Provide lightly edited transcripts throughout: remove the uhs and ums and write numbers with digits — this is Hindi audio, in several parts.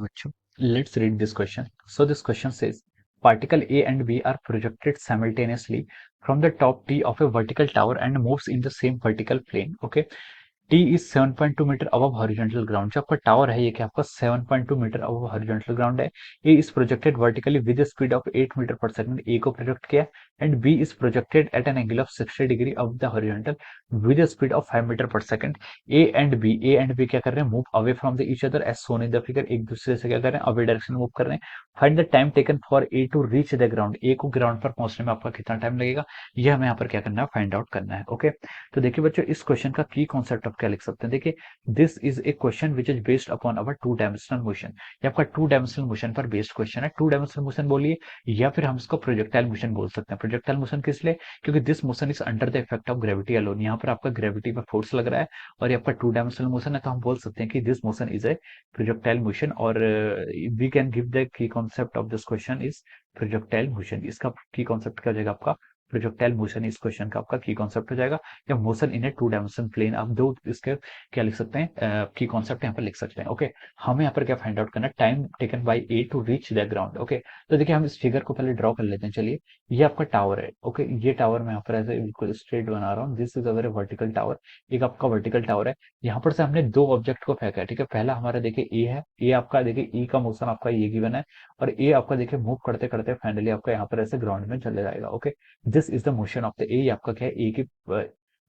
बच्चों, let's read this question. So this question says particle A and B are projected simultaneously from the top T of a vertical tower and moves in the same vertical plane. Okay. T is 7.2 metre above horizontal ground. जो आपका टावर है ये क्या आपका 7.2 मीटर अबव हॉरिजॉन्टल ग्राउंड है। A is projected vertically with speed of 8 metre per second. A को प्रोजेक्ट किया and B is projected at an angle of 60 degree of the horizontal with speed of 5 metre per second. A and B क्या कर रहे हैं, move away from the each other as shown in the figure. एक दूसरे से क्या कर रहे हैं, अवे डायरेक्शन मूव कर रहे हैं। Find the time taken for A to reach the ground. A को ग्राउंड पर पहुंचने में आपका कितना टाइम लगेगा, ये हमें यहाँ पर क्या करना है, फाइंड आउट करना है। ओके तो देखिए बच्चों, इस क्वेश्चन का की कॉन्सेप्ट आप क्या लिख सकते हैं। देखिए, this is a question which is based upon our two dimensional motion. ये आपका टू डायमेंशनल मोशन पर बेस्ड क्वेश्चन है। टू डायमेंशनल मोशन बोलिए या फिर हम इसको प्रोजेक्टाइल मोशन बोल सकते हैं। प्रोजेक्टाइल मोशन किस लिए, क्योंकि this motion is under the effect of gravity alone. यहाँ पर आपका ग्रेविटी पर फोर्स लग रहा है और ये आपका टू डायमेंशनल मोशन है, तो हम बोल सकते हैं कि this motion is a projectile motion. और we can give the key concept of this question is projectile motion. इसका की कॉन्सेप्ट क्या हो जाएगा आपका, प्रोजेक्टाइल मोशन। इस क्वेश्चन का आपका की कॉन्सेप्ट हो जाएगा या motion in a two dimension plane. आप दो इसके क्या लिख सकते हैं, की कॉन्सेप्ट यहाँ पर लिख सकते हैं। ओके हमें यहाँ पर क्या फाइंड आउट करना है, time taken by A to reach the ground. Okay तो देखिए हम इस फिगर को पहले ड्रॉ कर लेते हैं। चलिए, ये आपका टावर है। ओके ये टावर मैं यहाँ पर ऐसे बिल्कुल स्ट्रेट बना रहा हूँ। This is our vertical tower. एक आपका वर्टिकल टावर है। यहाँ पर से हमने दो ऑब्जेक्ट को फेंका है। ठीक है, पहला हमारा देखिए ए है। ए आपका देखिए ई का मोशन आपका ये गिवन है और ए आपका देखिए मूव करते करते फाइनली आपका यहाँ पर ऐसे ग्राउंड में चले जाएगा। Okay this is the motion of the A. आपका क्या है, ए की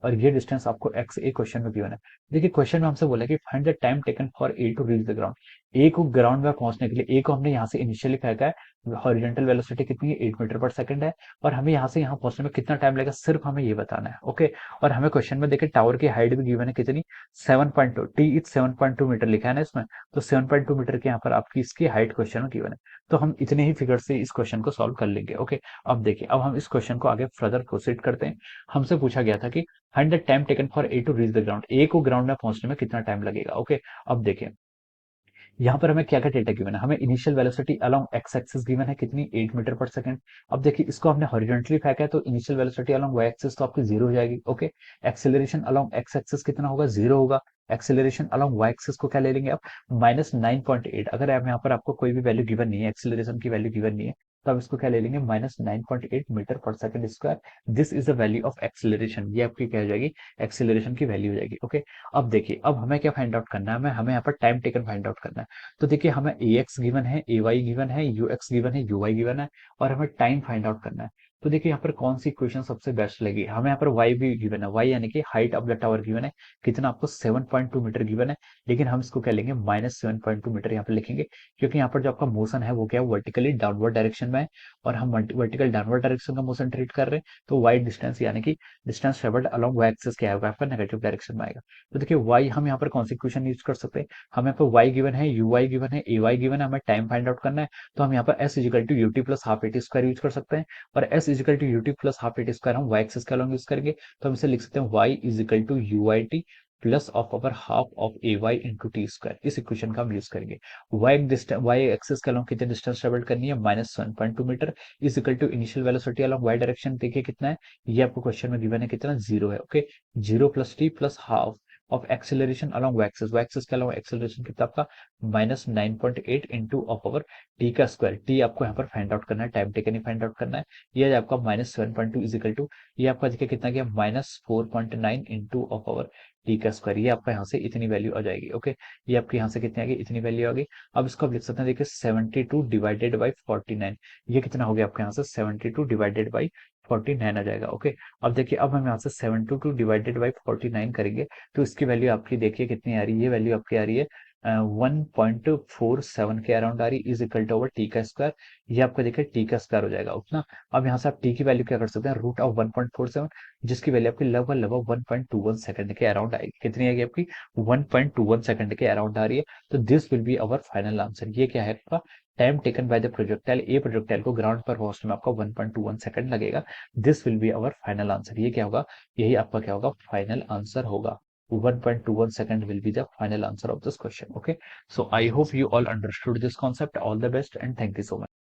और ये डिस्टेंस आपको एक्स ए क्वेश्चन में गिवन है। देखिए क्वेश्चन में हमसे बोला कि find the time taken for A to reach the ground. A को ग्राउंड में पहुंचने के लिए, ए को हमने यहाँ से इनिशियली फेंका है। हॉरिजॉन्टल वेलोसिटी कितनी है, 8 मीटर पर सेकंड है और हमें यहाँ से यहाँ पहुंचने में कितना टाइम लगेगा, सिर्फ हमें ये बताना है। ओके और हमें क्वेश्चन में देखिए टावर की हाइट भी गिवन है कितनी, 7.2। टी इज 7.2 मीटर लिखा है ना इसमें, तो 7.2 मीटर के यहाँ पर आपकी इसकी हाइट क्वेश्चन में गिवन है। तो हम इतने ही फिगर से इस क्वेश्चन को सॉल्व कर लेंगे। ओके अब देखिए, अब हम इस क्वेश्चन को आगे फर्दर प्रोसीड करते हैं। हमसे पूछा गया था कि 100 time taken for A to reach the ground. A को ग्राउंड में पहुंचने में कितना टाइम लगेगा। ओके अब देखिए, यहाँ पर हमें क्या क्या डेटा गिवन है। हमें initial velocity along X axis given है कितनी, 8 मीटर पर सेकंड। अब देखिए इसको हमने हॉरिजॉन्टली फेंका है तो initial velocity along Y axis तो आपकी जीरो हो जाएगी। Okay acceleration along X axis कितना होगा, जीरो होगा। एक्सेलरेशन अलोंग वाई एक्सिस को क्या ले लेंगे आप, -9.8। अगर आप यहाँ पर आपको कोई भी वैल्यू गिवन नहीं है, एक्सेलरेशन की वैल्यू गिवन नहीं है, तो आप इसको क्या ले लेंगे, -9.8 metre per second square. This is the value of acceleration. ये आपकी क्या हो जाएगी, एक्सेलरेशन की वैल्यू हो जाएगी। ओके अब देखिए, अब हमें क्या फाइंड आउट करना है, हमें यहाँ पर टाइम टेकन फाइंड आउट करना है। तो देखिए हमें ए एक्स गिवन है, ए वाई गिवन है, यू एक्स गिवन है, यू वाई गिवन है और हमें टाइम फाइंड आउट करना है। तो देखिए यहाँ पर कौन सी इक्वेशन सबसे बेस्ट लगी, हमें यहाँ पर वाई भी गिवन है। वाई यानी कि height of the tower given है कितना आपको, 7.2 मीटर गिवन है। लेकिन हम इसको क्या लेंगे, -7.2 मीटर यहाँ पर लिखेंगे, क्योंकि यहाँ पर जो आपका मोशन है वो क्या है, वर्टिकली डाउनवर्ड डायरेक्शन में है और हम वर्टिकल डाउनवर्ड डायरेक्शन का मोशन ट्रीट कर रहे हैं। तो वाई डिस्टेंस यानी कि distance travelled along Y axis क्या होगा, आपका नेगेटिव डायरेक्शन में आएगा। तो देखिए वाई हम यहाँ पर कौन सी इक्वेशन यूज कर सकते हैं, हमें यहाँ पर y गिवन है, यू वाई गिवन है, ए वाई गिवन है, हमें टाइम फाइंड आउट करना है। तो हम यहाँ पर s is equal to UT plus half AT square use कर सकते हैं और s is equal to UT plus half AT square हम y एक्सिस का लॉन्ग यूज करेंगे। तो हम इसे लिख सकते हैं y is equal to U I T plus of our half of A Y into T square. इस इक्वेशन का हम यूज करेंगे। y एक्सिस का लॉन्ग कितने डिस्टेंस ट्रेवल करनी है, -1.2 metre is equal to initial velocity along y direction देखिए कितना है, ये आपको क्वेश्चन में गिवन है कितना, जीरो है। Okay zero plus T plus half of acceleration along Y axis के अलॉन्ग एक्सेलरेशन कितना आपका, -9.8 इंटू ऑफ ओवर टी का स्क्वायर। टी आपको यहाँ पर फाइंड आउट करना है, टाइम टेकन ही फाइंड आउट करना है। ये आपका -7.2 इजिकल टू, ये आपका देखिए कितना गया, -4.9 इंटू ऑफ ओवर टी का स्क्वायर। ये आपका यहाँ से इतनी वैल्यू आ जाएगी। ओके ये आपके यहाँ से कितनी आ गई, इतनी वैल्यू आ गई। अब इसको आप लिख सकते हैं, देखिए 72 डिवाइडेड बाई 49, ये कितना हो गया आपके यहाँ से, 72 डिवाइडेड बाई 49 आ जाएगा। ओके अब देखिए, अब हम यहाँ से 72 डिवाइडेड बाई 49 करेंगे तो इसकी वैल्यू आपकी देखिए कितनी आ रही है, ये वैल्यू आपकी आ रही है 1.47 के अराउंड आ रही is equal to over T का स्क्वायर। ये आपका देखिए टी का स्क्वायर हो जाएगा उतना। अब यहाँ से आप टी की वैल्यू क्या कर सकते हैं, रूट ऑफ 1.47, जिसकी वैल्यू आपकी लगभग लगभग 1.21 सेकंड के अराउंड आएगी। कितनी आएगी आपकी, 1.21 सेकंड के अराउंड आ रही है। तो this will be our final answer. ये क्या है आपका, time taken by the projectile. A projectile को ग्राउंड पर पहुंचने में आपका 1.21 सेकंड लगेगा। This will be our final answer. ये क्या होगा, यही आपका क्या होगा, फाइनल आंसर होगा। 1.21 second will be the final answer of this question. Okay, so I hope you all understood this concept. All the best and thank you so much.